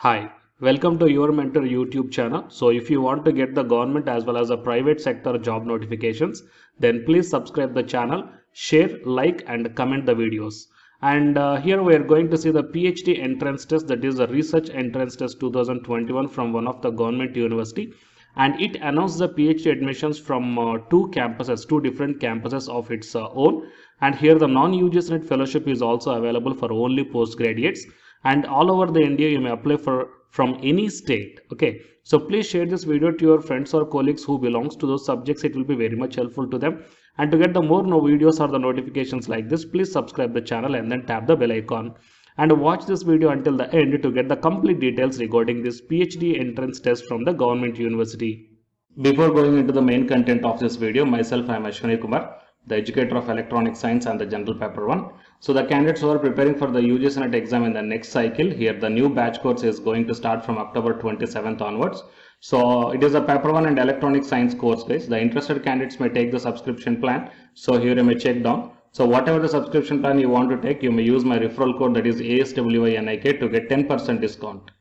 Hi, welcome to Your Mentor YouTube channel. So if you want to get the government as well as the private sector job notifications, then please subscribe the channel, share, like and comment the videos. And here we are going to see the PhD entrance test, that is the research entrance test 2021 from one of the government university. And it announced the PhD admissions from two different campuses of its own. And here the non-UGC NET fellowship is also available for only postgraduates, and all over the India you may apply for from any state. Okay, so please share this video to your friends or colleagues who belongs to those subjects. It will be very much helpful to them. And to get the more no videos or the notifications like this, please subscribe the channel and then tap the bell icon and watch this video until the end to get the complete details regarding this PhD entrance test from the government university. Before going into the main content of this video, myself I am Ashwani Kumar, the educator of electronic science and the general paper 1. So the candidates who are preparing for the UGC NET exam in the next cycle, here the new batch course is going to start from October 27th onwards. So it is a paper 1 and electronic science course, guys. The interested candidates may take the subscription plan. So here you may check down. So whatever the subscription plan you want to take, you may use my referral code, that is ASWINIK, to get 10% discount.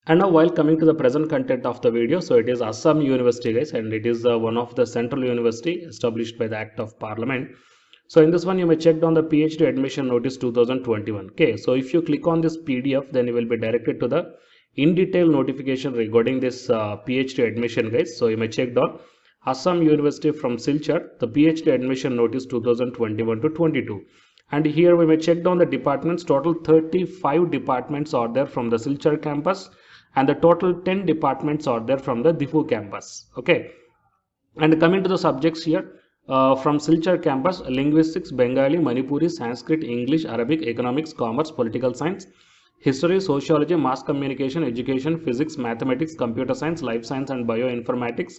And now while coming to the present content of the video, so it is Assam University, guys, and it is one of the central university established by the Act of Parliament. So in this one you may check down the PhD admission notice 2021. Okay, so if you click on this PDF, then you will be directed to the in detail notification regarding this PhD admission, guys. So you may check down Assam University from Silchar, the PhD admission notice 2021 to 22. And here we may check down the departments. Total 35 departments are there from the Silchar campus, and the total 10 departments are there from the Diffu campus. Okay, and coming to the subjects here, from Silchar campus, linguistics, Bengali, Manipuri, Sanskrit, English, Arabic, economics, commerce, political science, history, sociology, mass communication, education, physics, mathematics, computer science, life science and bioinformatics,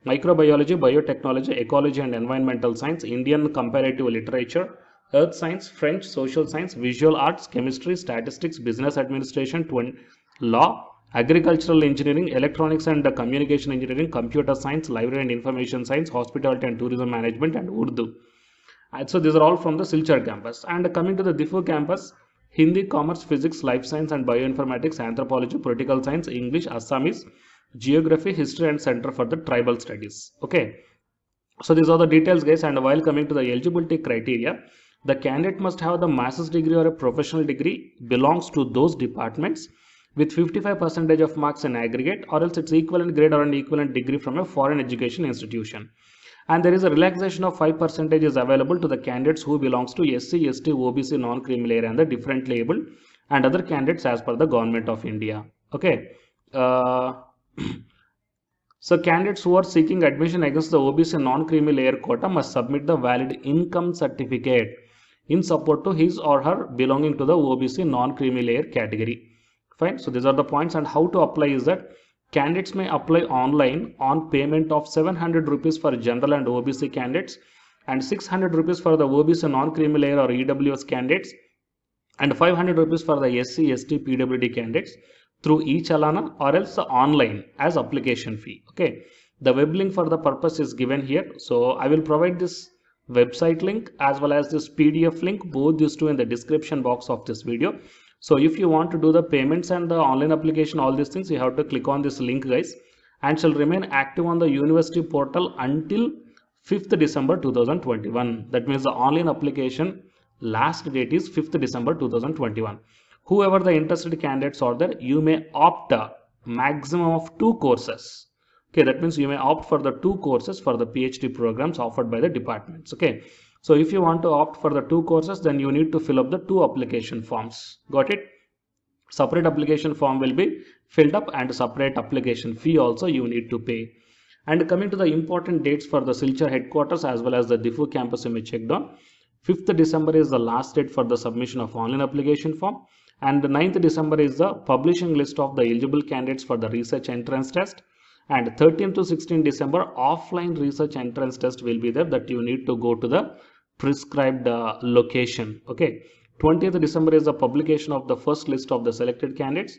microbiology, biotechnology, ecology and environmental science, Indian comparative literature, earth science, French, social science, visual arts, chemistry, statistics, business administration, law, agricultural engineering, electronics and communication engineering, computer science, library and information science, hospitality and tourism management, and Urdu. And so these are all from the Silchar campus. And coming to the Diffu campus, Hindi, commerce, physics, life science and bioinformatics, anthropology, political science, English, Assamese, geography, history and center for the tribal studies. Okay, so these are the details, guys. And while coming to the eligibility criteria, the candidate must have the master's degree or a professional degree belongs to those departments with 55% of marks in aggregate, or else it's equivalent grade or an equivalent degree from a foreign education institution. And there is a relaxation of 5% is available to the candidates who belongs to SC, ST, OBC, non-creamy layer and the differently abled and other candidates as per the government of India. Okay. So candidates who are seeking admission against the OBC non-creamy layer quota must submit the valid income certificate in support to his or her belonging to the OBC non-creamy layer category. Fine. So these are the points. And how to apply is that candidates may apply online on payment of 700 rupees for general and OBC candidates and 600 rupees for the OBC non-creamy layer or EWS candidates and 500 rupees for the SC, ST, PWD candidates through e-Chalana or else online as application fee. Okay, the web link for the purpose is given here. So I will provide this website link as well as this PDF link, both these two in the description box of this video. So if you want to do the payments and the online application, all these things, you have to click on this link, guys, and shall remain active on the university portal until 5th December 2021. That means the online application last date is 5th December 2021. Whoever the interested candidates are there, you may opt a maximum of 2 courses. Okay, that means you may opt for the 2 courses for the PhD programs offered by the departments. Okay, so if you want to opt for the 2 courses, then you need to fill up the 2 application forms. Got it? Separate application form will be filled up and separate application fee also you need to pay. And coming to the important dates for the Silchar headquarters as well as the Diffu campus, you may check down. 5th December is the last date for the submission of online application form, and the 9th December is the publishing list of the eligible candidates for the research entrance test, and 13th to 16th December offline research entrance test will be there, that you need to go to the prescribed location. Okay, 20th December is the publication of the first list of the selected candidates.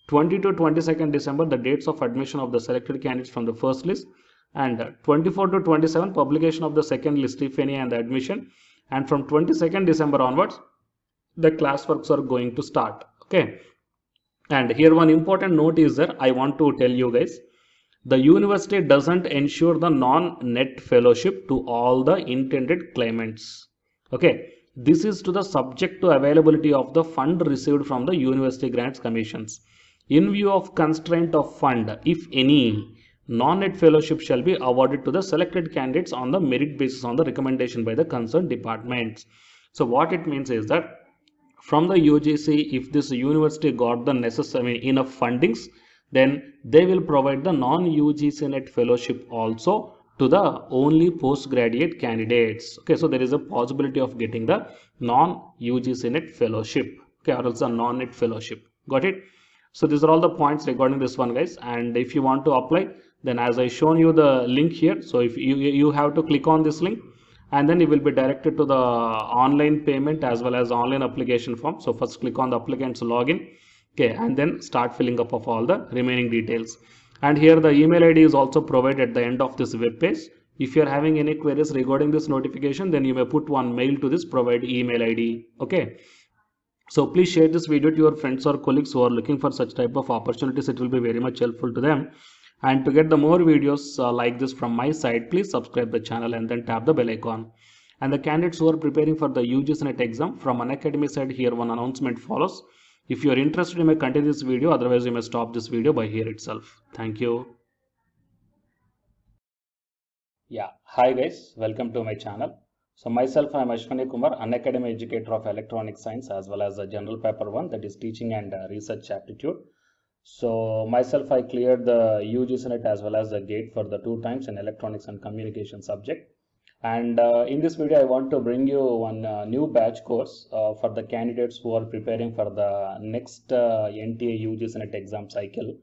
20 to 22nd December the dates of admission of the selected candidates from the first list, and 24 to 27 publication of the second list if any and the admission, and from 22nd December onwards the classworks are going to start. Okay, And here one important note is that I want to tell you guys, the university doesn't ensure the non-net fellowship to all the intended claimants. Okay, this is to the subject to availability of the fund received from the university grants commissions. In view of constraint of fund, if any, non-net fellowship shall be awarded to the selected candidates on the merit basis on the recommendation by the concerned departments. So what it means is that from the UGC, if this university got the necessary enough fundings, then they will provide the non-UGC net fellowship also to the only postgraduate candidates. Okay, so there is a possibility of getting the non-UGC net fellowship, okay, or else a non-net fellowship. Got it? So these are all the points regarding this one, guys. And if you want to apply, then as I shown you the link here, so if you have to click on this link, and then you will be directed to the online payment as well as online application form. So first click on the applicant's login, okay, and then start filling up of all the remaining details. And here the email ID is also provided at the end of this web page. If you are having any queries regarding this notification, then you may put one mail to this provide email ID. Okay, so please share this video to your friends or colleagues who are looking for such type of opportunities. It will be very much helpful to them. And to get the more videos like this from my side, please subscribe the channel and then tap the bell icon. And the candidates who are preparing for the UGC NET exam from Unacademy side, here one announcement follows. If you are interested, you may continue this video. Otherwise, you may stop this video by here itself. Thank you. Yeah, hi guys, welcome to my channel. So myself, I am Ashwani Kumar, Unacademy educator of electronic science as well as a general paper 1, that is teaching and research aptitude. So myself, I cleared the UGC NET as well as the GATE for the 2 times in electronics and communication subject. And in this video, I want to bring you one new batch course for the candidates who are preparing for the next NTA UGC NET exam cycle.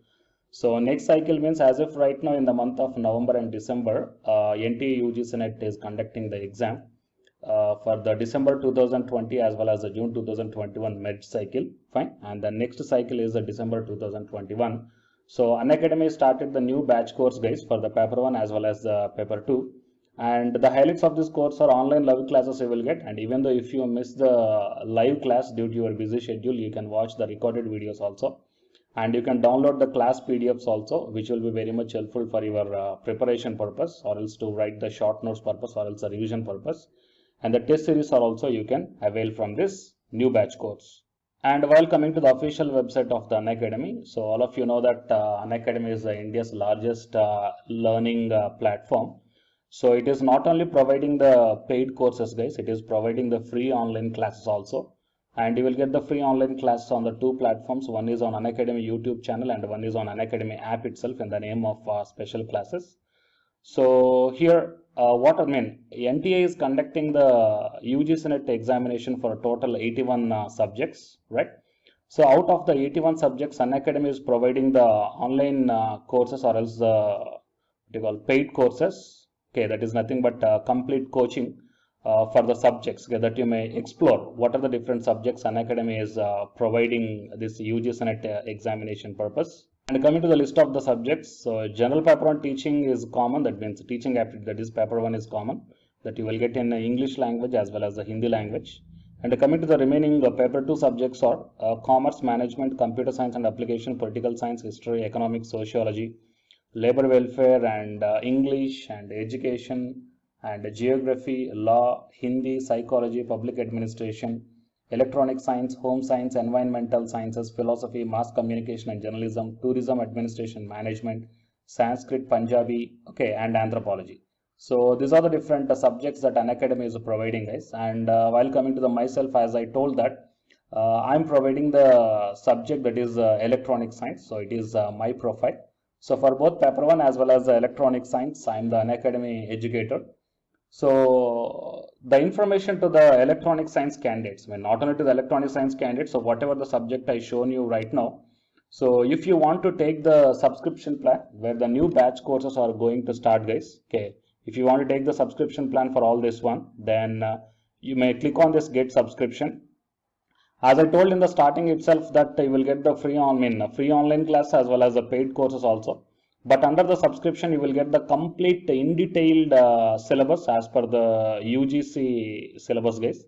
So next cycle means as if right now in the month of November and December, NTA UGC NET is conducting the exam for the December 2020 as well as the June 2021 med cycle, fine, and the next cycle is the December 2021. So Unacademy started the new batch course, guys, for the paper 1 as well as the paper 2, and the highlights of this course are online live classes you will get, and even though if you miss the live class due to your busy schedule, you can watch the recorded videos also, and you can download the class PDFs also, which will be very much helpful for your preparation purpose, or else to write the short notes purpose, or else the revision purpose. And the test series are also you can avail from this new batch course. And while coming to the official website of the Unacademy, so all of you know that Unacademy is India's largest learning platform. So it is not only providing the paid courses, guys, it is providing the free online classes also. And you will get the free online classes on the 2 platforms. One is on Unacademy YouTube channel and one is on Unacademy app itself in the name of special classes. So here, what I mean, NTA is conducting the UGC NET examination for a total 81 subjects, right? So out of the 81 subjects, Unacademy is providing the online courses, or else the what you call paid courses. Okay, that is nothing but complete coaching for the subjects, okay, that you may explore what are the different subjects Unacademy is providing this UGC NET examination purpose. And coming to the list of the subjects, so general paper 1 teaching is common, that means teaching aptitude, that is paper 1 is common, that you will get in English language as well as the Hindi language. And coming to the remaining paper 2 subjects are commerce, management, computer science and application, political science, history, economics, sociology, labor welfare, and English and education, and geography, law, Hindi, psychology, public administration, electronic science, home science, environmental sciences, philosophy, mass communication and journalism, tourism, administration, management, Sanskrit, Punjabi, okay, and anthropology. So these are the different subjects that Unacademy is providing, guys. And while coming to the myself, as I told that I'm providing the subject that is electronic science. So it is my profile. So for both paper 1 as well as the electronic science, I'm the Unacademy educator. So the information to the electronic science candidates, not only to the electronic science candidates, so whatever the subject I shown you right now. So if you want to take the subscription plan where the new batch courses are going to start, guys, okay, if you want to take the subscription plan for all this one, then you may click on this get subscription. As I told in the starting itself that you will get the free online class as well as the paid courses also. But under the subscription, you will get the complete in detailed syllabus as per the UGC syllabus, guys.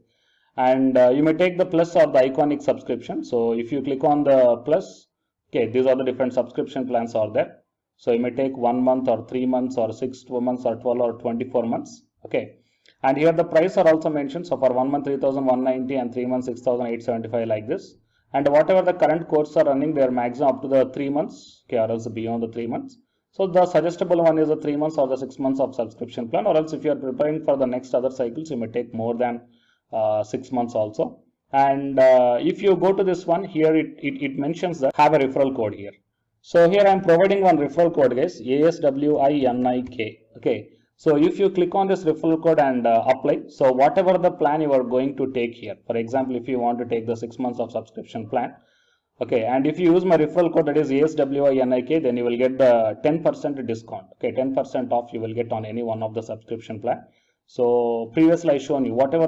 And you may take the plus or the iconic subscription. So if you click on the plus, Okay, these are the different subscription plans are there. So you may take 1 month or 3 months or 6 months or 12 or 24 months. Okay, and here the price are also mentioned. So for 1 month 3,190 and 3 months 6,875 like this. And whatever the current courses are running, they are maximum up to the 3 months, okay, or else beyond the 3 months. So the suggestible one is the 3 months or the 6 months of subscription plan, or else if you are preparing for the next other cycles, you may take more than 6 months also. And if you go to this one here, it mentions that have a referral code here. So here I am providing one referral code, guys, ASWINIK. Okay, so if you click on this referral code and apply, so whatever the plan you are going to take here, for example, if you want to take the 6 months of subscription plan, okay, and if you use my referral code, that is ASWINIK, then you will get the 10% discount. Okay, 10% off you will get on any one of the subscription plan. So previously I shown you whatever